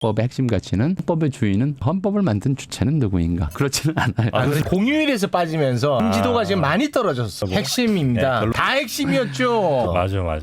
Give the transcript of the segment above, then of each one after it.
헌법의 핵심 가치는 헌법의 주인은 헌법을 만든 주체는 누구인가? 그렇지는 않아요. 공휴일에서 빠지면서 인지도가 지금 많이 떨어졌어. 핵심입니다. 네, 다 핵심이었죠. 맞아.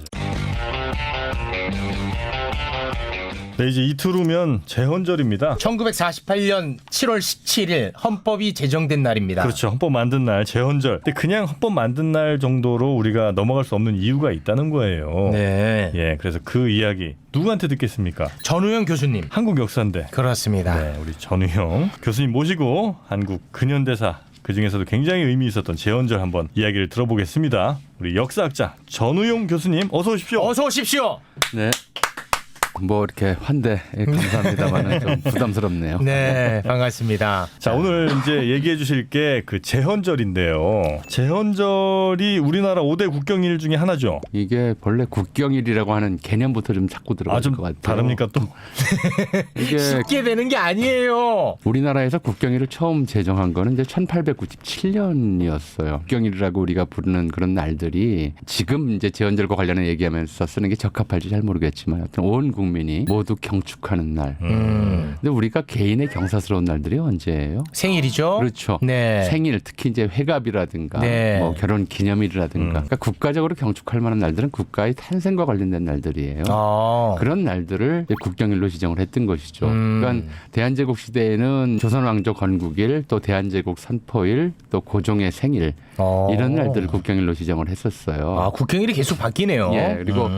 네, 이제 이틀 후면 제헌절입니다. 1948년 7월 17일 헌법이 제정된 날입니다. 그렇죠. 헌법 만든 날 제헌절. 근데 그냥 헌법 만든 날 정도로 우리가 넘어갈 수 없는 이유가 있다는 거예요. 네. 예, 그래서 그 이야기 누구한테 듣겠습니까? 전우영 교수님. 한국 역사인데. 그렇습니다. 네, 우리 전우영 교수님 모시고 한국 근현대사 그 중에서도 굉장히 의미 있었던 제헌절 한번 이야기를 들어보겠습니다. 우리 역사학자 전우용 교수님 어서 오십시오. 어서 오십시오. 네. 뭐 이렇게 환대 감사합니다만은 좀 부담스럽네요. 네, 반갑습니다. 자, 오늘 이제 얘기해 주실 게 그 제헌절인데요. 제헌절이 우리나라 5대 국경일 중에 하나죠. 이게 본래 국경일이라고 하는 개념부터 좀 찾고 들어갈 좀 것 같아요. 다릅니까 또? 이게 쉽게 되는 게 아니에요. 우리나라에서 국경일을 처음 제정한 거는 이제 1897년이었어요. 국경일이라고 우리가 부르는 그런 날들이 지금 이제 제헌절과 관련해 얘기하면서 쓰는 게 적합할지 잘 모르겠지만 하여튼 온 국민이 모두 경축하는 날. 근데 우리가 개인의 경사스러운 날들이 언제예요? 생일이죠? 그렇죠. 네. 생일, 특히 이제 회갑이라든가 네. 뭐 결혼 기념일이라든가 그러니까 국가적으로 경축할 만한 날들은 국가의 탄생과 관련된 날들이에요. 그런 날들을 이제 국경일로 지정을 했던 것이죠. 그러니까 대한제국 시대에는 조선왕조 건국일, 또 대한제국 선포일, 또 고종의 생일 이런 날들을 국경일로 지정을 했었어요. 아, 국경일이 계속 바뀌네요. 예, 그리고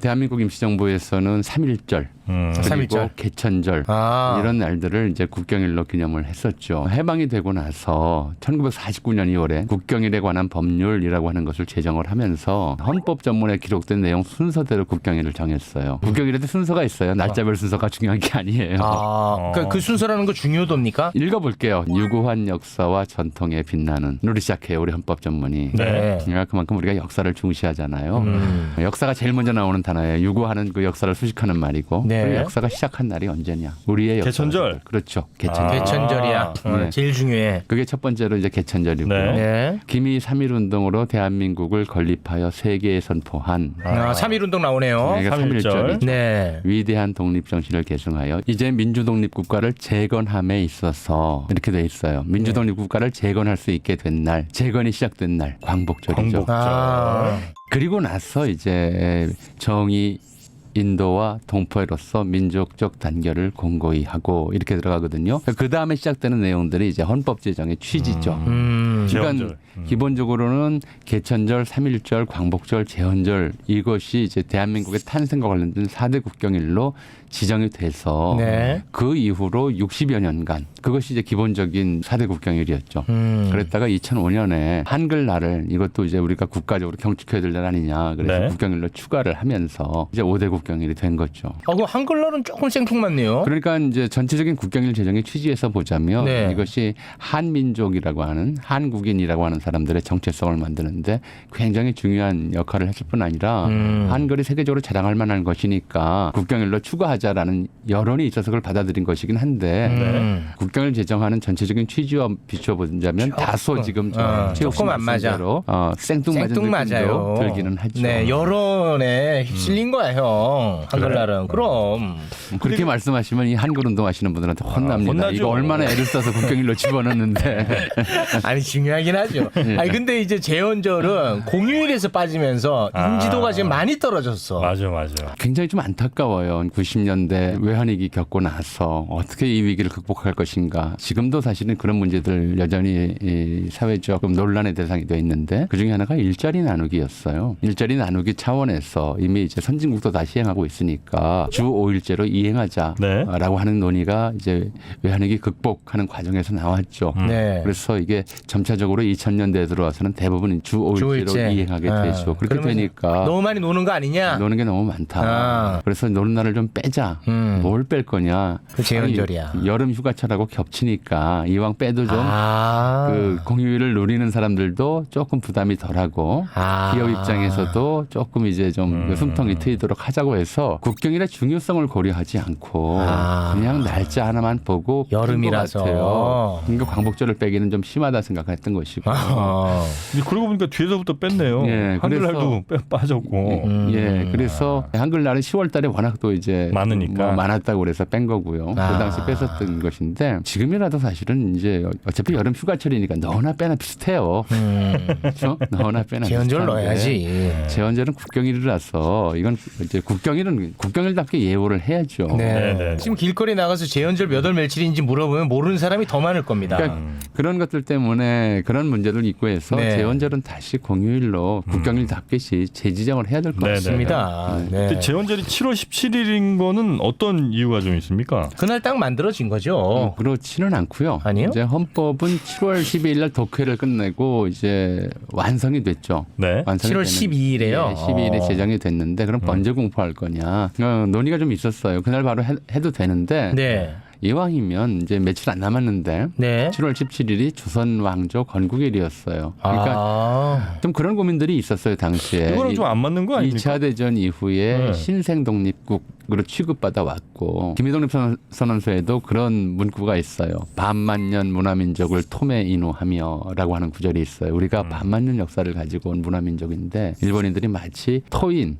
대한민국 임시정부에서는 3.1절 그리고 3.1절. 개천절 이런 날들을 이제 국경일로 기념을 했었죠. 해방이 되고 나서 1949년 2월에 국경일에 관한 법률이라고 하는 것을 제정을 하면서 헌법 전문에 기록된 내용 순서대로 국경일을 정했어요. 국경일에도 순서가 있어요. 날짜별 순서가 중요한 게 아니에요. 그러니까 그 순서라는 거 중요도입니까? 읽어볼게요. 유구한 역사와 전통에 빛나는 우리 시작해요. 우리 헌법 전문이. 네. 그만큼 우리가 역사를 중시하잖아요. 역사가 제일 먼저 나오는 단어예요. 유구하는 그 역사를 수식하는 말이고 네. 그 역사가 시작한 날이 언제냐? 우리의 역사. 개천절. 그렇죠. 개천절. 개천절이야. 네. 제일 중요해. 그게 첫 번째로 이제 개천절이고요. 네. 네. 기미 3.1운동으로 대한민국을 건립하여 세계에 선포한 3.1운동 나오네요. 그러니까 3.1절. 3.1절이죠. 네. 위대한 독립정신을 계승하여 이제 민주독립국가를 재건함에 있어서 이렇게 돼 있어요. 민주독립국가를 재건할 수 있게 된 날, 재건이 시작된 날, 광복절이죠. 그리고 나서 이제 정의 인도와 동포로서 민족적 단결을 공고히 하고 이렇게 들어가거든요. 그 다음에 시작되는 내용들이 이제 헌법 제정의 취지죠. 그러니까 제헌절. 기본적으로는 개천절, 3.1절, 광복절, 제헌절 이것이 이제 대한민국의 탄생과 관련된 4대 국경일로 지정이 돼서 네. 그 이후로 60여 년간 그것이 이제 기본적인 4대 국경일이었죠. 그랬다가 2005년에 한글날을 이것도 이제 우리가 국가적으로 경축해야 될 날 아니냐. 그래서 네. 국경일로 추가를 하면서 이제 5대 국경일이 된 거죠. 그럼 한글날은 조금 생뚱맞네요. 그러니까 이제 전체적인 국경일 제정의 취지에서 보자면 네. 이것이 한민족이라고 하는 한국인이라고 하는 사람들의 정체성을 만드는데 굉장히 중요한 역할을 했을 뿐 아니라 한글이 세계적으로 자랑할 만한 것이니까 국경일로 추가하자라는 여론이 있어서 그걸 받아들인 것이긴 한데 국경일 제정하는 전체적인 취지와 비춰보자면 다소 지금 조금 안 맞아. 생뚱맞은 느낌도 들기는 하죠. 네, 여론에 휩쓸린 거야, 형. 한글날은. 그럼. 그렇게 말씀하시면 이 한글 운동하시는 분들한테 혼납니다. 혼나죠. 이거 얼마나 애를 써서 국경일로 집어넣는데. 아니, 중요하긴 하죠. 아니, 근데 이제 제헌절은 공휴일에서 빠지면서 인지도가 지금 많이 떨어졌어. 맞아. 굉장히 좀 안타까워요. 90년대 외환위기 겪고 나서 어떻게 이 위기를 극복할 것인가. 지금도 사실은 그런 문제들 여전히 이 사회적 논란의 대상이 되어 있는데 그중에 하나가 일자리 나누기였어요. 일자리 나누기 차원에서 이미 이제 선진국도 다 시행하고 있으니까 주 5일제로 이행하자라고 하는 논의가 이제 외환위기 극복하는 과정에서 나왔죠. 네. 그래서 이게 점차적으로 2000년대에 들어와서는 대부분 주 5일제로 이행하게 되죠. 그렇게 되니까 너무 많이 노는 거 아니냐? 노는 게 너무 많다. 그래서 노는 날을 좀 빼자. 뭘 뺄 거냐. 그 제헌절이야. 아니, 여름 휴가철하고 겹치니까 이왕 빼도 좀 그 공휴일을 누리는 사람들도 조금 부담이 덜하고 기업 입장에서도 조금 이제 좀 숨통이 트이도록 하자고 해서 국경일의 중요성을 고려하지 않고 그냥 날짜 하나만 보고 여름이라서. 같아요. 그러니까 광복절을 빼기는 좀 심하다 생각했던 빠졌던 것이고. 근데 그러고 보니까 뒤에서부터 뺐네요. 예, 한글날도 빠졌고. 예, 그래서 한글날은 10월달에 워낙 또 이제 많으니까. 뭐 많았다고 그래서 뺀 거고요. 그 당시 뺐었던 것인데 지금이라도 사실은 이제 어차피 여름 휴가철이니까 너나 빼나 비슷해요. 그렇죠? 너나 빼나. 제헌절 비슷한데 넣어야지. 제헌절은 국경일이라서 이건 이제 국경일은 국경일답게 예우를 해야죠. 네. 지금 길거리 나가서 제헌절 몇 월 며칠인지 물어보면 모르는 사람이 더 많을 겁니다. 그러니까 그런 것들 때문에 그런 문제들 있고 해서 네. 제헌절은 다시 공휴일로 국경일답게 재지정을 해야 될 것 네네. 같습니다. 맞습니다. 네. 근데 제헌절이 7월 17일인 거는 어떤 이유가 좀 있습니까? 그날 딱 만들어진 거죠. 그렇지는 않고요. 아니요? 이제 헌법은 7월 12일 날 독회를 끝내고 이제 완성이 됐죠. 네. 완성이 7월 되는- 12일에요. 예, 12일에 제정이 됐는데 그럼 언제 공포할 거냐? 논의가 좀 있었어요. 그날 바로 해도 되는데 네. 이왕이면 이제 며칠 안 남았는데 네. 7월 17일이 조선 왕조 건국일이었어요. 그러니까 좀 그런 고민들이 있었어요 당시에. 이거랑 좀 안 맞는 거 아닙니까? 2차 대전 이후에 네. 신생 독립국으로 취급받아 왔고 김해독립 선언서에도 그런 문구가 있어요. 반만년 문화민족을 토메인우하며라고 하는 구절이 있어요. 우리가 반만년 역사를 가지고 온 문화민족인데 일본인들이 마치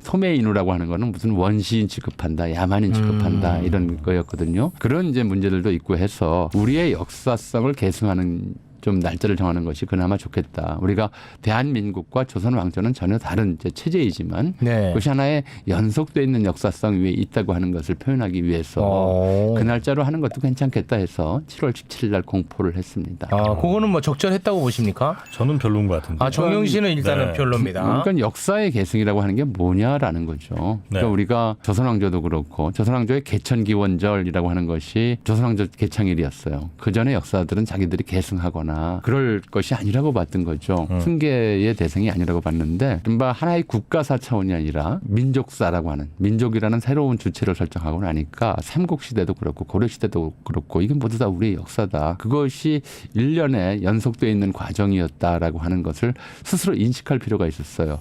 토메인우라고 하는 거는 무슨 원시인 취급한다, 야만인 취급한다 이런 거였거든요. 그런 이제 문제들도 있고 해서 우리의 역사성을 계승하는 좀 날짜를 정하는 것이 그나마 좋겠다. 우리가 대한민국과 조선 왕조는 전혀 다른 이제 체제이지만 네. 그것이 하나의 연속돼 있는 역사성 위에 있다고 하는 것을 표현하기 위해서 그 날짜로 하는 것도 괜찮겠다 해서 7월 17일 날 공포를 했습니다. 그거는 뭐 적절했다고 보십니까? 저는 별로인 것 같은데. 정영 씨는 일단은 네. 별로입니다. 그러니까 역사의 계승이라고 하는 게 뭐냐라는 거죠. 네. 그러니까 우리가 조선왕조도 그렇고 조선왕조의 개천기원절이라고 하는 것이 조선왕조 개창일이었어요. 그 전에 역사들은 자기들이 계승하거나 그럴 것이 아니라고 봤던 거죠. 숭계의 대상이 아니라고 봤는데 이른바 하나의 국가사 차원이 아니라 민족사라고 하는 민족이라는 새로운 주체를 설정하고 나니까 삼국시대도 그렇고 고려시대도 그렇고 이건 모두 다 우리의 역사다. 그것이 일련의 연속되어 있는 과정이었다라고 하는 것을 스스로 인식할 필요가 있었어요.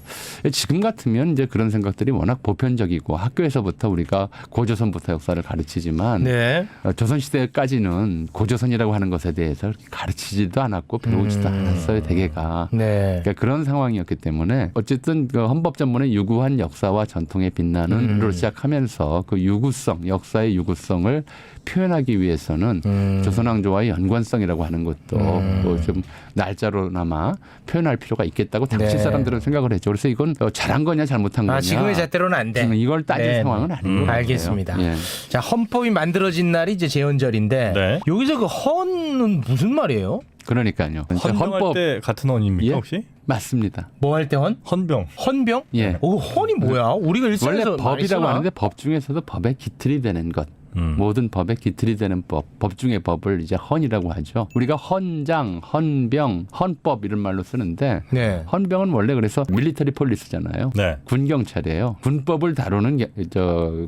지금 같으면 이제 그런 생각들이 워낙 보편적이고 학교에서부터 우리가 고조선부터 역사를 가르치지만 네. 조선시대까지는 고조선이라고 하는 것에 대해서 가르치지도 않았고 배우지도 않았어요. 대개가. 네. 그러니까 그런 상황이었기 때문에 어쨌든 그 헌법전문의 유구한 역사와 전통에 빛나는으로 시작하면서 그 유구성, 역사의 유구성을 표현하기 위해서는 조선왕조와의 연관성이라고 하는 것도 좀 날짜로나마 표현할 필요가 있겠다고 당시 네. 사람들은 생각을 했죠. 그래서 이건 잘한 거냐 잘못한 거냐. 지금의 잣대로는 안 돼. 이걸 따질 네. 상황은 아닌 것 같아요. 알겠습니다. 예. 자, 헌법이 만들어진 날이 이제 제헌절인데 네. 여기서 그 헌은 무슨 말이에요? 그러니까요. 헌병할 때 같은 헌입니까 예? 혹시? 맞습니다. 뭐 할 때 헌? 헌병. 헌병? 예. 헌이 뭐야? 우리가 원래 일상에서 많이 법이라고 쓰나? 하는데 법 중에서도 법의 기틀이 되는 것. 모든 법의 기틀이 되는 법 중의 법을 이제 헌이라고 하죠. 우리가 헌장, 헌병, 헌법 이런 말로 쓰는데 네. 헌병은 원래 그래서 밀리터리 폴리스잖아요. 네. 군 경찰이에요. 군법을 다루는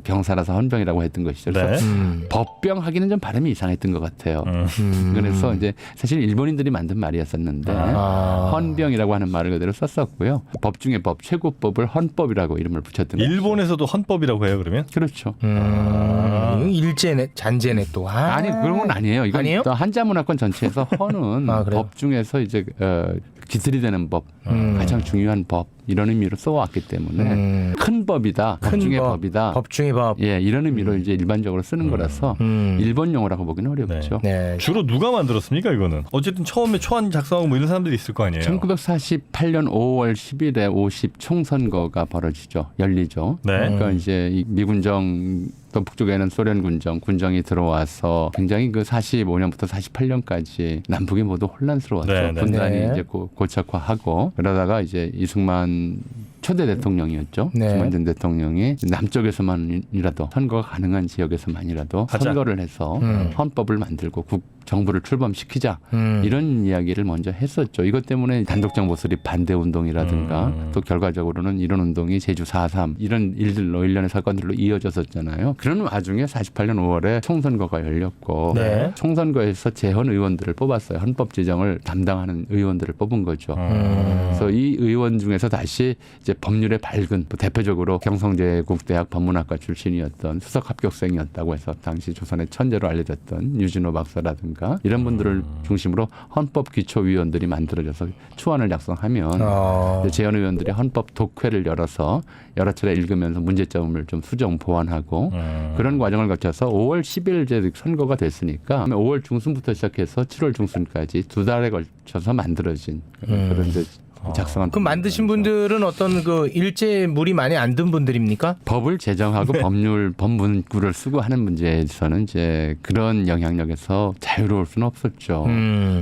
병사라서 헌병이라고 했던 것이죠. 그래서 네. 법병 하기는 좀 발음이 이상했던 것 같아요. 그래서 이제 사실 일본인들이 만든 말이었었는데 헌병이라고 하는 말을 그대로 썼었고요. 법 중에 법, 최고법을 헌법이라고 이름을 붙였던 거죠. 일본에서도 헌법이라고 해요 그러면? 그렇죠. 일제네, 잔제네 또. 아니 그런 건 아니에요. 이건 아니에요? 또 한자 문화권 전체에서 헌은 그래요? 법 중에서 이제 기틀이 되는 법, 가장 중요한 법 이런 의미로 써왔기 때문에 큰 법이다, 법 중의 법이다. 법 중의 법. 예, 이런 의미로 이제 일반적으로 쓰는 거라서 일본 용어라고 보기는 어렵죠. 네. 주로 누가 만들었습니까 이거는? 어쨌든 처음에 초안 작성하고 뭐 이런 사람들이 있을 거 아니에요. 1948년 5월 10일에 50 총선거가 벌어지죠. 열리죠. 네. 그러니까 이제 이 미군정 또 북쪽에는 소련 군정이 들어와서 굉장히 그 45년부터 48년까지 남북이 모두 혼란스러웠죠. 네, 네. 분단이 네. 이제 고착화하고 그러다가 이제 이승만 초대 대통령이었죠. 네. 이승만 전 대통령이 남쪽에서만이라도 선거가 가능한 지역에서만이라도 하자. 선거를 해서 헌법을 만들고 정부를 출범시키자 이런 이야기를 먼저 했었죠. 이것 때문에 단독정부 수립 반대 운동이라든가 또 결과적으로는 이런 운동이 제주 4.3 이런 일들로 일련의 사건들로 이어졌었잖아요. 그런 와중에 48년 5월에 총선거가 열렸고 네. 총선거에서 재헌 의원들을 뽑았어요. 헌법 제정을 담당하는 의원들을 뽑은 거죠. 그래서 이 의원 중에서 다시 이제 법률에 밝은 대표적으로 경성제국대학 법문학과 출신이었던 수석 합격생이었다고 해서 당시 조선의 천재로 알려졌던 유진호 박사라든가 대통령이라든가 이런 분들을 중심으로 헌법기초위원들이 만들어져서 초안을 작성하면 이제 재헌의원들이 헌법 독회를 열어서 여러 차례 읽으면서 문제점을 좀 수정 보완하고 그런 과정을 거쳐서 5월 10일 이제 선거가 됐으니까 5월 중순부터 시작해서 7월 중순까지 2달에 걸쳐서 만들어진 그런 이제 작성한. 그럼 만드신 분들은 어떤 그 일제물이 많이 안 든 분들입니까? 법을 제정하고 법문구를 쓰고 하는 문제에서는 이제 그런 영향력에서 자유로울 수는 없었죠.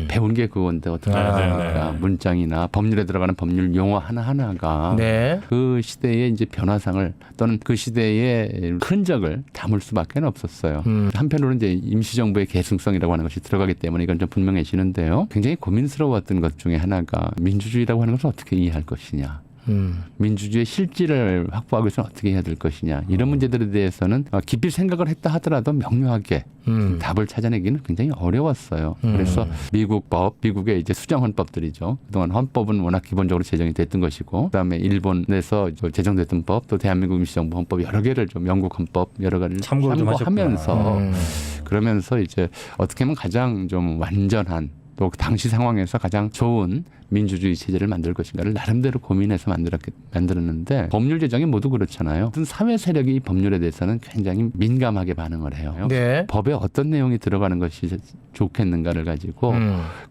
배운 게 그건데 어떻게 하습니까? 문장이나 법률에 들어가는 법률 용어 하나하나가 네. 그 시대의 이제 변화상을 또는 그 시대의 흔적을 담을 수밖에 없었어요. 한편으로는 이제 임시정부의 계승성이라고 하는 것이 들어가기 때문에 이건 좀 분명해지는데요. 굉장히 고민스러웠던 것 중에 하나가 민주주의라고 하는 것을 어떻게 이해할 것이냐. 민주주의의 실질을 확보하기 위해서는 어떻게 해야 될 것이냐. 이런 문제들에 대해서는 깊이 생각을 했다 하더라도 명료하게 답을 찾아내기는 굉장히 어려웠어요. 그래서 미국의 이제 수정헌법들이죠. 그동안 헌법은 워낙 기본적으로 제정이 됐던 것이고 그다음에 일본에서 제정됐던 법 또 대한민국 임시정부 헌법 여러 개를 좀 영국 헌법 여러 가지를 참고를 좀 참고하면서 그러면서 이제 어떻게 하면 가장 좀 완전한 또 당시 상황에서 가장 좋은 민주주의 체제를 만들 것인가를 나름대로 고민해서 만들었는데 법률 제정이 모두 그렇잖아요. 어떤 사회 세력이 이 법률에 대해서는 굉장히 민감하게 반응을 해요. 네. 법에 어떤 내용이 들어가는 것이 좋겠는가를 가지고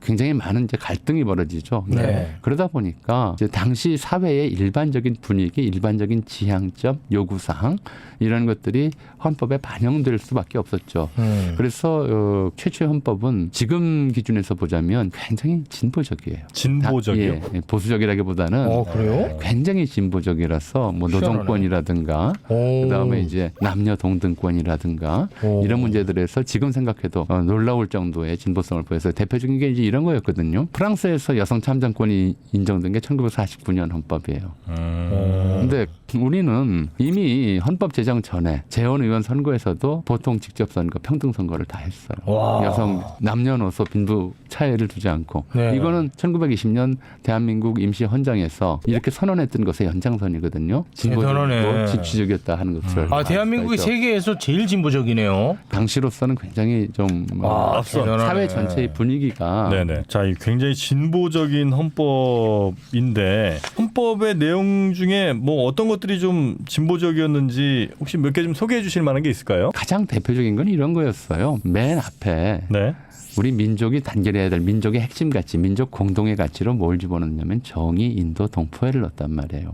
굉장히 많은 이제 갈등이 벌어지죠. 네. 그러다 보니까 이제 당시 사회의 일반적인 분위기, 일반적인 지향점, 요구사항 이런 것들이 헌법에 반영될 수밖에 없었죠. 그래서 최초의 헌법은 지금 기준에서 보자면 굉장히 진보적이에요. 진보적이요? 예, 보수적이라기보다는 그래요? 굉장히 진보적이라서 뭐 희한하네. 노동권이라든가 그다음에 이제 남녀 동등권이라든가 이런 문제들에서 지금 생각해도 놀라울 정도의 진보성을 보여서 대표적인 게 이제 이런 거였거든요. 프랑스에서 여성 참정권이 인정된 게 1949년 헌법이에요. 근데 우리는 이미 헌법 제정 전에 재헌의원 선거에서도 보통 직접 선거, 평등 선거를 다 했어요. 와. 여성 남녀노소 빈부 차이를 두지 않고 네. 이거는 1920년 대한민국 임시 헌장에서 이렇게 선언했던 것의 연장선이거든요. 대단하네. 진보적이고 진취적이었다 하는 것을. 대한민국이 세계에서 제일 진보적이네요. 당시로서는 굉장히 좀 앞선 대단하네. 사회 전체의 분위기가 네네. 자, 이 굉장히 진보적인 헌법인데 헌법의 내용 중에 뭐 어떤 것들이 좀 진보적이었는지 혹시 몇 개 좀 소개해 주실 만한 게 있을까요? 가장 대표적인 건 이런 거였어요. 맨 앞에 네. 우리 민족이 단결해야 될 민족의 핵심 가치, 민족 공동의 가치로 뭘 집어넣냐면 정의, 인도, 동포애를 넣었단 말이에요.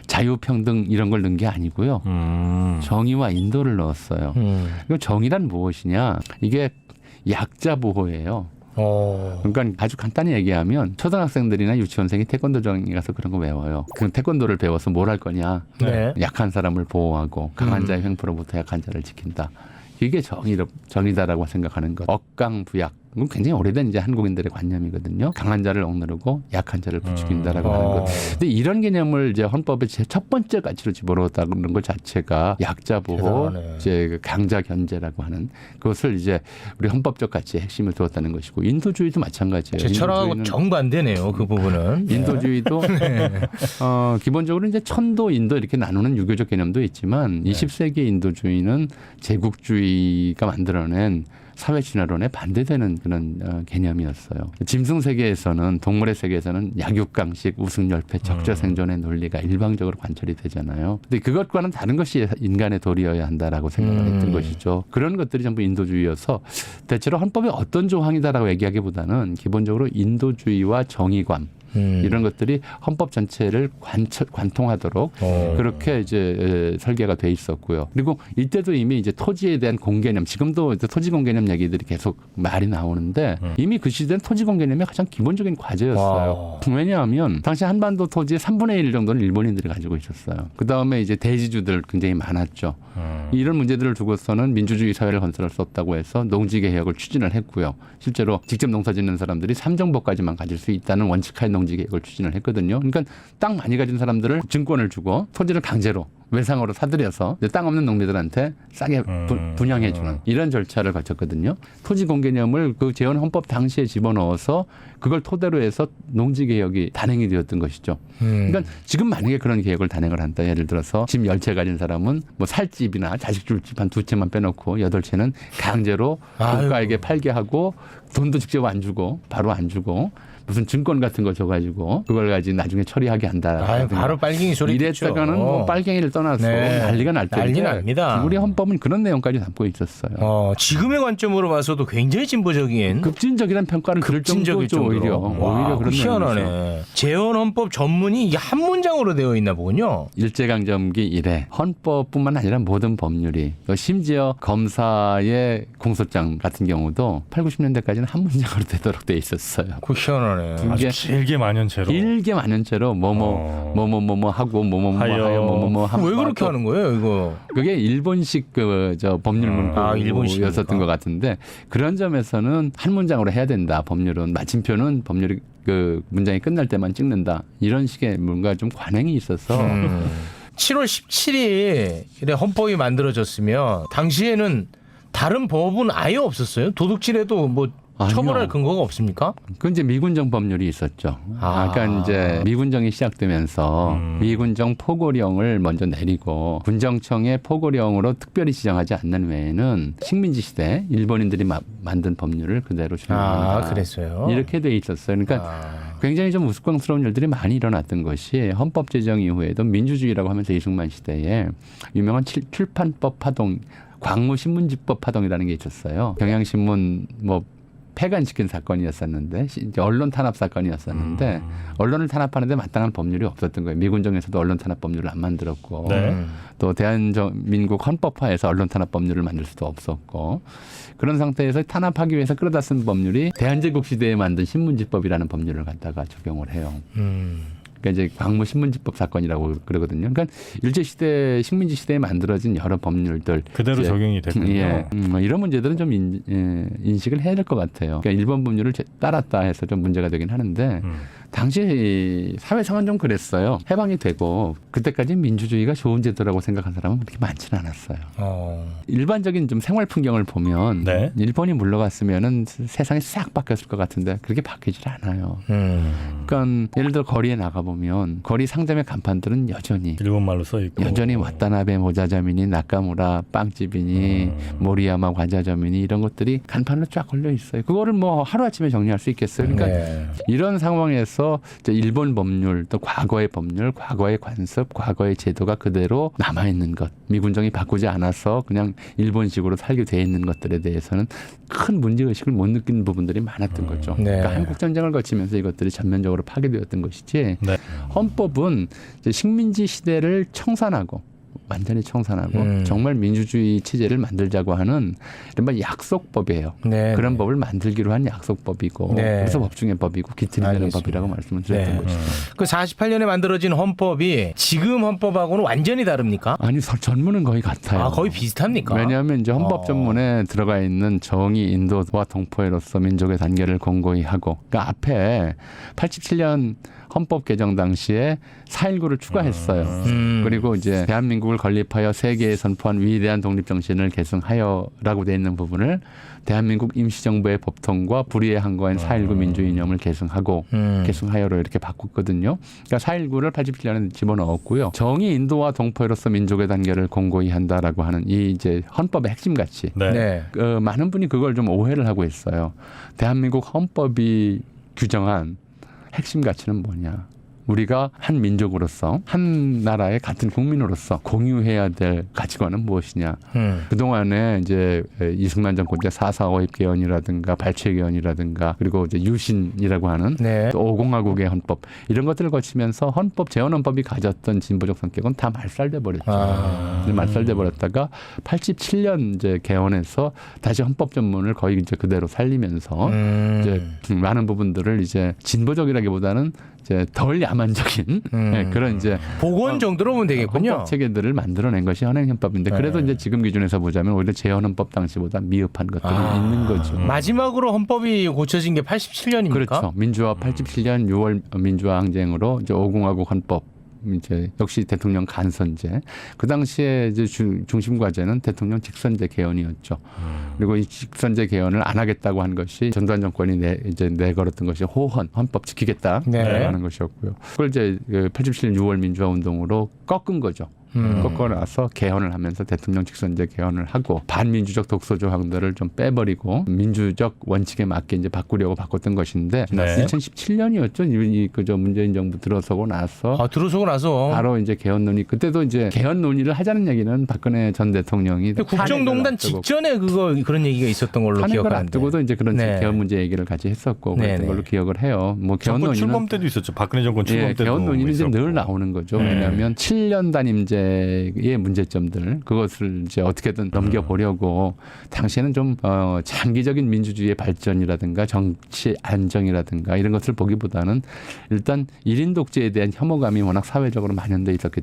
자유, 평등 이런 걸 넣은 게 아니고요. 정의와 인도를 넣었어요. 그럼 정의란 무엇이냐? 이게 약자 보호예요. 그러니까 아주 간단히 얘기하면 초등학생들이나 유치원생이 태권도장에 가서 그런 거 외워요. 그럼 태권도를 배워서 뭘 할 거냐? 네. 약한 사람을 보호하고 강한 자의 횡포로부터 약한 자를 지킨다. 이게 정의다라고 생각하는 것. 억강부약. 이건 굉장히 오래된 이제 한국인들의 관념이거든요. 강한 자를 억누르고 약한 자를 부추긴다라고 하는 것. 근데 이런 개념을 이제 헌법의 제 첫 번째 가치로 집어넣었다는 것 자체가 약자 보호, 대단하네. 이제 그 강자 견제라고 하는 그것을 이제 우리 헌법적 가치의 핵심을 두었다는 것이고 인도주의도 마찬가지예요. 제 철학하고 인도주의는 정반대네요. 그 부분은. 인도주의도 기본적으로 이제 천도, 인도 이렇게 나누는 유교적 개념도 있지만 20세기 인도주의는 제국주의가 만들어낸 사회 진화론에 반대되는 그런 개념이었어요. 짐승 세계에서는 동물의 세계에서는 약육강식, 우승열패, 적자생존의 논리가 일방적으로 관철이 되잖아요. 근데 그것과는 다른 것이 인간의 도리여야 한다라고 생각을 했던 것이죠. 그런 것들이 전부 인도주의여서 대체로 헌법의 어떤 조항이다라고 얘기하기보다는 기본적으로 인도주의와 정의관 이런 것들이 헌법 전체를 관통하도록 그렇게 이제 설계가 돼 있었고요. 그리고 이때도 이미 이제 토지에 대한 공개념, 지금도 이제 토지 공개념 얘기들이 계속 말이 나오는데 이미 그 시대는 토지 공개념이 가장 기본적인 과제였어요. 왜냐하면 당시 한반도 토지의 3분의 1 정도는 일본인들이 가지고 있었어요. 그 다음에 이제 대지주들 굉장히 많았죠. 이런 문제들을 두고서는 민주주의 사회를 건설할 수 없다고 해서 농지 개혁을 추진을 했고요. 실제로 직접 농사 짓는 사람들이 3정복까지만 가질 수 있다는 원칙하에 농지 계획을 추진을 했거든요. 그러니까 땅 많이 가진 사람들을 증권을 주고 토지를 강제로 외상으로 사들여서 땅 없는 농민들한테 싸게 분양해 주는 이런 절차를 거쳤거든요. 토지 공개념을 그 재헌 헌법 당시에 집어넣어서 그걸 토대로 해서 농지 개혁이 단행이 되었던 것이죠. 그러니까 지금 만약에 그런 계획을 단행을 한다. 예를 들어서 집 10채 가진 사람은 뭐 살 집이나 자식 줄 집 한 2채만 빼놓고 8채는 강제로 국가에게 팔게 하고 돈도 직접 안 주고 바로 안 주고 무슨 증권 같은 거 줘가지고 그걸 가지고 나중에 처리하게 한다. 바로 빨갱이 소리 이랬다가는 뭐 빨갱이를 떠나서 네. 난리가 날 텐데 난리 납니다. 우리 헌법은 그런 내용까지 담고 있었어요. 지금의 관점으로 봐서도 굉장히 진보적인 급진적이라는 평가를 들을 급진적일 정도죠. 오히려 와, 그런 희한하네. 내용이죠. 재헌 헌법 전문이 이게 한 문장으로 되어 있나 보군요. 일제강점기 이래 헌법뿐만 아니라 모든 법률이 심지어 검사의 공소장 같은 경우도 8, 90년대까지는 한 문장으로 되도록 돼 있었어요. 그 희한하네. 아주 길게 만연체로. 길게 만연체로 뭐뭐 하고 뭐뭐 하여 뭐뭐 하고 왜 그렇게 하는 거예요, 이거? 그게 일본식 저 법률 문구였었던 것 같은데 그런 점에서는 한 문장으로 해야 된다. 법률은 마침표는 법률이 그 문장이 끝날 때만 찍는다. 이런 식의 뭔가 좀 관행이 있어서 7월 17일에 헌법이 만들어졌으면 당시에는 다른 법은 아예 없었어요. 도둑질해도 뭐 처벌할 아니요. 근거가 없습니까? 그 이제 미군정 법률이 있었죠. 그러니까 이제 미군정이 시작되면서 미군정 포고령을 먼저 내리고 군정청의 포고령으로 특별히 지정하지 않는 외에는 식민지 시대 일본인들이 만든 법률을 그대로 적용한다. 그랬어요. 이렇게 돼 있었어요. 그러니까 굉장히 좀 우스꽝스러운 일들이 많이 일어났던 것이 헌법 제정 이후에도 민주주의라고 하면서 이승만 시대에 유명한 출판법 파동, 광무 신문지법 파동이라는 게 있었어요. 경향신문 뭐 폐간시킨 사건이었었는데 이제 언론 탄압 사건이었었는데 언론을 탄압하는데 마땅한 법률이 없었던 거예요. 미군정에서도 언론 탄압 법률을 안 만들었고 또 대한민국 헌법화에서 언론 탄압 법률을 만들 수도 없었고 그런 상태에서 탄압하기 위해서 끌어다 쓴 법률이 대한제국 시대에 만든 신문지법이라는 법률을 갖다가 적용을 해요. 그러니까 이제 광무 신문지법 사건이라고 그러거든요. 그러니까 일제 시대 식민지 시대에 만들어진 여러 법률들 그대로 적용이 됐군요. 예, 이런 문제들은 좀 인식을 해야 될 것 같아요. 그러니까 일본 법률을 따랐다 해서 좀 문제가 되긴 하는데 당시 사회 상은 좀 그랬어요. 해방이 되고 그때까지 민주주의가 좋은 제도라고 생각한 사람은 그렇게 많지는 않았어요. 일반적인 좀 생활 풍경을 보면 네. 일본이 물러갔으면은 세상이 싹 바뀌었을 것 같은데 그렇게 바뀌질 않아요. 그러니까 예를 들어 거리에 나가 보면 거리 상점의 간판들은 여전히 일본말로 써 있고 여전히 와타나베 모자점이니 나카무라 빵집이니 모리야마 과자점이니 이런 것들이 간판으로 쫙 걸려 있어요. 그거를 뭐 하루아침에 정리할 수 있겠어요. 그러니까 이런 상황에서 이제 일본 법률 또 과거의 법률, 과거의 관습, 과거의 제도가 그대로 남아있는 것. 미군정이 바꾸지 않아서 그냥 일본식으로 살게 돼 있는 것들에 대해서는 큰 문제의식을 못 느끼는 부분들이 많았던 거죠. 그러니까 한국전쟁을 거치면서 이것들이 전면적으로 파괴되었던 것이지 헌법은 이제 식민지 시대를 청산하고 완전히 청산하고 정말 민주주의 체제를 만들자고 하는 이른바 약속법이에요. 그런 법을 만들기로 한 약속법이고 그래서 법 중의 법이고 기틀이 되는 법이라고 말씀을 드렸던 것이죠. 그 48년에 만들어진 헌법이 지금 헌법하고는 완전히 다릅니까? 아니 전문은 거의 같아요. 거의 비슷합니까? 왜냐하면 이제 헌법 전문에 들어가 있는 정의, 인도와 동포애로서 민족의 단계를 공고히 하고 그러니까 앞에 87년 헌법 개정 당시에 4.19를 추가했어요. 그리고 이제 대한민국을 건립하여 세계에 선포한 위대한 독립정신을 계승하여라고 되어 있는 부분을 대한민국 임시정부의 법통과 불의에 한거한 4.19 민주주의 이념을 계승하고 계승하여로 이렇게 바꿨거든요. 그러니까 4.19를 87년에 집어넣었고요. 정의, 인도와 동포애로서 민족의 단계를 공고히 한다라고 하는 이 이제 헌법의 핵심 가치. 많은 분이 그걸 좀 오해를 하고 있어요. 대한민국 헌법이 규정한 핵심 가치는 뭐냐? 우리가 한 민족으로서 한 나라의 같은 국민으로서 공유해야 될 가치관은 무엇이냐? 그동안에 이제 이승만 정권 때 4.4 5입개헌이라든가 발췌개헌이라든가 그리고 이제 유신이라고 하는 또 5공화국의 헌법 이런 것들을 거치면서 헌법 재헌헌법이 가졌던 진보적 성격은 다 말살돼 버렸죠. 말살돼 버렸다가 87년 이제 개헌해서 다시 헌법 전문을 거의 이제 그대로 살리면서 이제 많은 부분들을 이제 진보적이라기보다는 이제 덜 야만적인 네, 그런 이제 복원 정도로 보면 되겠군요. 헌법 체계들을 만들어낸 것이 현행헌법인데 그래도 이제 지금 기준에서 보자면 오히려 재헌헌법 당시보다 미흡한 것들이 있는 거죠. 마지막으로 헌법이 고쳐진 게 87년입니까? 그렇죠. 민주화 87년 6월 민주화 항쟁으로 이제 5공화국 헌법 이제 역시 대통령 간선제. 그 당시에 이제 중심 과제는 대통령 직선제 개헌이었죠. 그리고 이 직선제 개헌을 안 하겠다고 한 것이 전두환 정권이 내걸었던 것이 호헌 헌법 지키겠다라는 네. 것이었고요. 그걸 이제 87년 6월 민주화 운동으로 꺾은 거죠. 꺾고 나서 개헌을 하면서 대통령 직선제 개헌을 하고 반민주적 독소 조항들을 좀 빼버리고 민주적 원칙에 맞게 이제 바꾸려고 바꿨던 것인데 네. 2017년이었죠. 그저 문재인 정부 들어서고 나서 들어서고 나서 바로 이제 개헌 논의 그때도 이제 개헌 논의를 하자는 얘기는 박근혜 전 대통령이 국정농단 직전에 그런 얘기가 있었던 걸로 탄핵을 기억하는데. 앞두고도 이제 그런 네. 개헌 문제 얘기를 같이 했었고 그랬던 네네. 걸로 기억을 해요. 뭐 개헌 정권 논의는 출범 때도 있었죠. 박근혜 정권 출범 예, 때도 개헌 논의는 이제 있었고. 늘 나오는 거죠. 왜냐하면 7년 단임제의 문제점들 그것을 이제 어떻게든 넘겨보려고 당시에는 좀 장기적인 민주주의의 발전이라든가 정치 안정이라든가 이런 것을 보기보다는 일단 1인 독재에 대한 혐오감이 워낙 사회적으로 만연해 있었기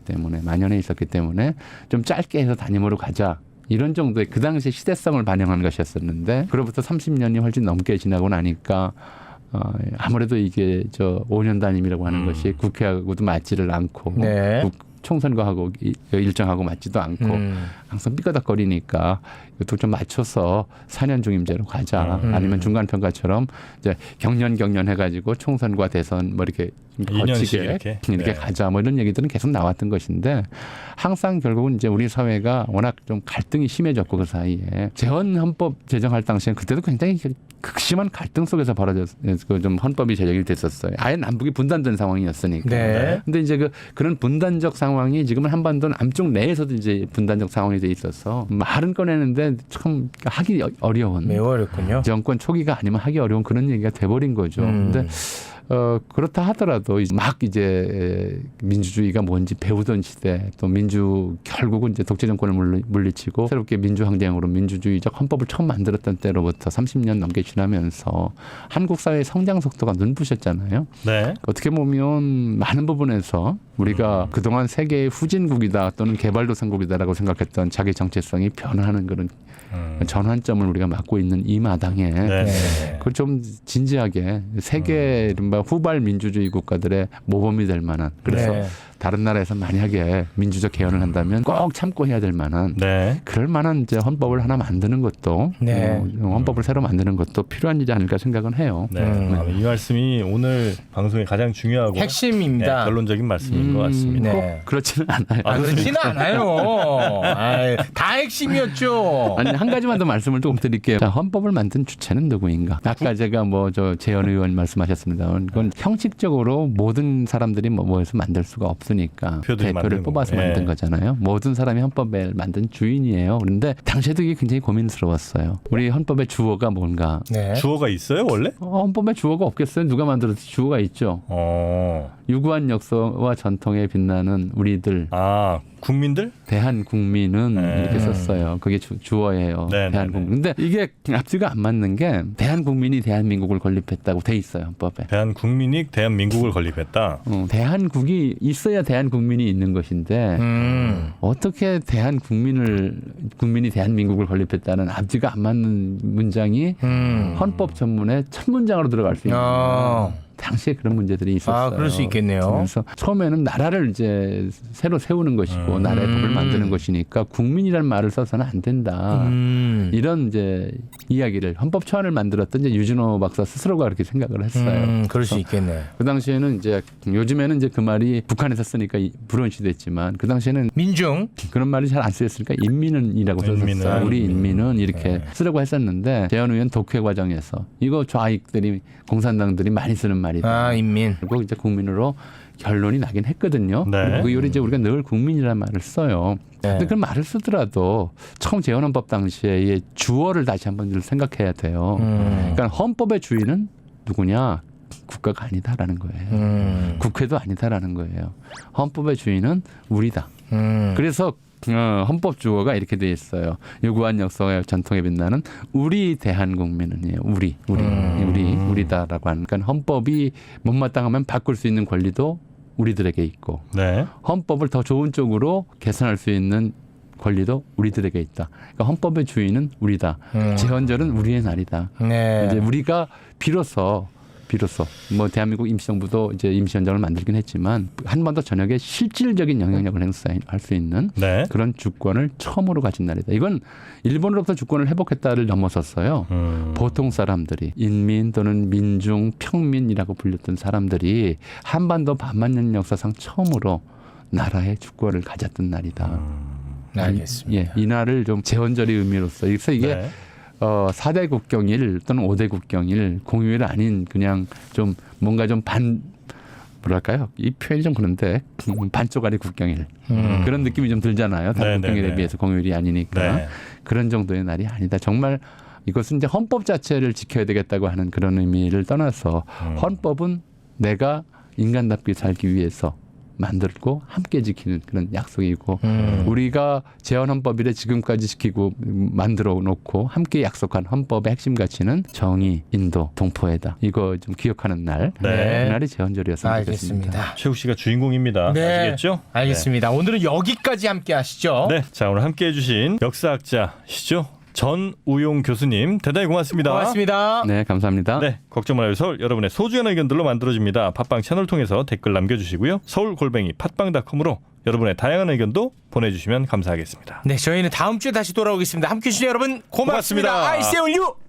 때문에 좀 짧게 해서 단임으로 가자. 이런 정도의 그 당시에 시대성을 반영한 것이었었는데 그로부터 30년이 훨씬 넘게 지나고 나니까 아무래도 이게 5년 단임이라고 하는 것이 국회하고도 맞지를 않고 네. 총선거하고 일정하고 맞지도 않고 항상 삐까닥거리니까 이것도 좀 맞춰서 4년 중임제로 가자. 아니면 중간평가처럼 이제 경년 해가지고 총선과 대선 뭐 이렇게 거치게 이렇게 네. 가자. 뭐 이런 얘기들은 계속 나왔던 것인데 항상 결국은 이제 우리 사회가 워낙 좀 갈등이 심해졌고 그 사이에 재헌헌법 제정할 당시엔 그때도 굉장히 극심한 갈등 속에서 좀 헌법이 제정이 됐었어요. 아예 남북이 분단된 상황이었으니까. 네. 근데 이제 그런 분단적 상황이 지금은 한반도 남쪽 내에서도 이제 분단적 상황이 돼 있어서 말은 꺼내는데 참 하기 어려운. 매우 어렵군요. 정권 초기가 아니면 하기 어려운 그런 얘기가 돼버린 거죠. 근데 그렇다 하더라도 막 이제 민주주의가 뭔지 배우던 시대 또 결국은 이제 독재 정권을 물리치고 새롭게 민주항쟁으로 민주주의적 헌법을 처음 만들었던 때로부터 30년 넘게 지나면서 한국 사회의 성장 속도가 눈부셨잖아요. 네. 어떻게 보면 많은 부분에서 우리가 그동안 세계의 후진국이다 또는 개발도상국이다라고 생각했던 자기 정체성이 변화하는 그런 전환점을 우리가 맞고 있는 이 마당에 네. 그걸 좀 진지하게 세계 이른바 후발 민주주의 국가들의 모범이 될 만한 그래서 네. 다른 나라에서 만약에 민주적 개헌을 한다면 꼭 참고 해야 될 만한 네. 그럴 만한 이제 헌법을 하나 만드는 것도 네. 헌법을 새로 만드는 것도 필요한 일이지 않을까 생각은 해요. 네. 이 말씀이 오늘 방송에 가장 중요하고 핵심입니다. 네, 결론적인 말씀인 것 같습니다. 네. 꼭 그렇지는 않아요. 그렇지는 않아요. 다 핵심이었죠. 아니 한 가지만 더 말씀을 조금 드릴게요. 자, 헌법을 만든 주체는 누구인가? 아까 제가 재헌 의원 말씀하셨습니다만 그건 형식적으로 모든 사람들이 모여서 만들 수가 없으니까 대표를 뽑아서 만든 거잖아요. 모든 사람이 헌법을 만든 주인이에요. 그런데 당시에도 이게 굉장히 고민스러웠어요. 우리 헌법의 주어가 뭔가? 네. 주어가 있어요 원래? 헌법에 주어가 없겠어요? 누가 만들었지? 주어가 있죠. 유구한 역사와 전통에 빛나는 우리들. 국민들? 대한국민은 이렇게 썼어요. 그게 주어예요. 대한국민. 근데 이게 앞뒤가 안 맞는 게 대한국민이 대한민국을 건립했다고 돼 있어요. 헌법에. 대한국민이 대한민국을 건립했다. 대한국이 있어야 대한국민이 있는 것인데 어떻게 국민이 대한민국을 건립했다는 앞뒤가 안 맞는 문장이 헌법 전문에 첫 문장으로 들어갈 수 있는 거예요. 당시에 그런 문제들이 있었어요. 그럴 수 있겠네요. 그래서 처음에는 나라를 이제 새로 세우는 것이고 나라의 법을 만드는 것이니까 국민이라는 말을 써서는 안 된다. 이런 이제 이야기를 헌법 초안을 만들었던 이제 유진호 박사 스스로가 그렇게 생각을 했어요. 그럴 수 있겠네. 그 당시에는 이제 요즘에는 이제 그 말이 북한에서 쓰니까 불언시됐지만 그 당시에는 민중 그런 말이 잘 안 쓰였으니까 인민은이라고 썼었어요. 우리 인민은 이렇게 쓰려고 했었는데 재헌 의원 독회 과정에서 이거 좌익들이 공산당들이 많이 쓰는 말이다. 인민. 그리고 이제 국민으로 결론이 나긴 했거든요. 네. 그 이후로 이제 우리가 늘 국민이라는 말을 써요. 근데 그 말을 쓰더라도 처음 재헌헌법 당시에 이 주어를 다시 한번 생각해야 돼요. 그러니까 헌법의 주인은 누구냐? 국가가 아니다라는 거예요. 국회도 아니다라는 거예요. 헌법의 주인은 우리다. 그래서 헌법 주어가 이렇게 돼 있어요. 유구한 역사와 전통에 빛나는 우리 대한국민은이에요. 우리다라고 하는. 그러니까 헌법이 못마땅하면 바꿀 수 있는 권리도 우리들에게 있고 네. 헌법을 더 좋은 쪽으로 개선할 수 있는 권리도 우리들에게 있다. 그러니까 헌법의 주인은 우리다. 제헌절은 우리의 날이다. 네. 이제 우리가 비로소 뭐 대한민국 임시정부도 이제 임시헌정을 만들긴 했지만 한반도 전역에 실질적인 영향력을 행사할 수 있는 네. 그런 주권을 처음으로 가진 날이다. 이건 일본으로부터 주권을 회복했다를 넘어섰어요. 보통 사람들이 인민 또는 민중, 평민이라고 불렸던 사람들이 한반도 반만년 역사상 처음으로 나라의 주권을 가졌던 날이다. 알겠습니다. 예, 이 날을 좀 제헌절의 의미로서 그래서 이게 네. 4대 국경일 또는 5대 국경일 공휴일 아닌 그냥 좀 뭔가 좀 뭐랄까요? 이 표현이 좀 그런데 반쪽짜리 국경일 그런 느낌이 좀 들잖아요. 다른 네, 국경일에 네, 네. 비해서 공휴일이 아니니까 네. 그런 정도의 날이 아니다. 정말 이것은 이제 헌법 자체를 지켜야 되겠다고 하는 그런 의미를 떠나서 헌법은 내가 인간답게 살기 위해서 만들고 함께 지키는 그런 약속이고 우리가 제헌헌법이래 지금까지 지키고 만들어 놓고 함께 약속한 헌법의 핵심 가치는 정의, 인도, 동포애다. 이거 좀 기억하는 날. 네. 그날이 제헌절이었으면 좋겠습니다. 알겠습니다. 최욱 씨가 주인공입니다. 네. 아시겠죠? 알겠습니다. 오늘은 여기까지 함께 하시죠. 네. 자, 오늘 함께 해주신 역사학자시죠? 전우용 교수님 대단히 고맙습니다. 고맙습니다. 네, 감사합니다. 네, 걱정 말아요 서울 여러분의 소중한 의견들로 만들어집니다. 팟빵 채널 통해서 댓글 남겨주시고요. 서울@팟빵.com으로 여러분의 다양한 의견도 보내주시면 감사하겠습니다. 네, 저희는 다음 주에 다시 돌아오겠습니다. 함께해 주신 여러분 고맙습니다. 고맙습니다. I see you.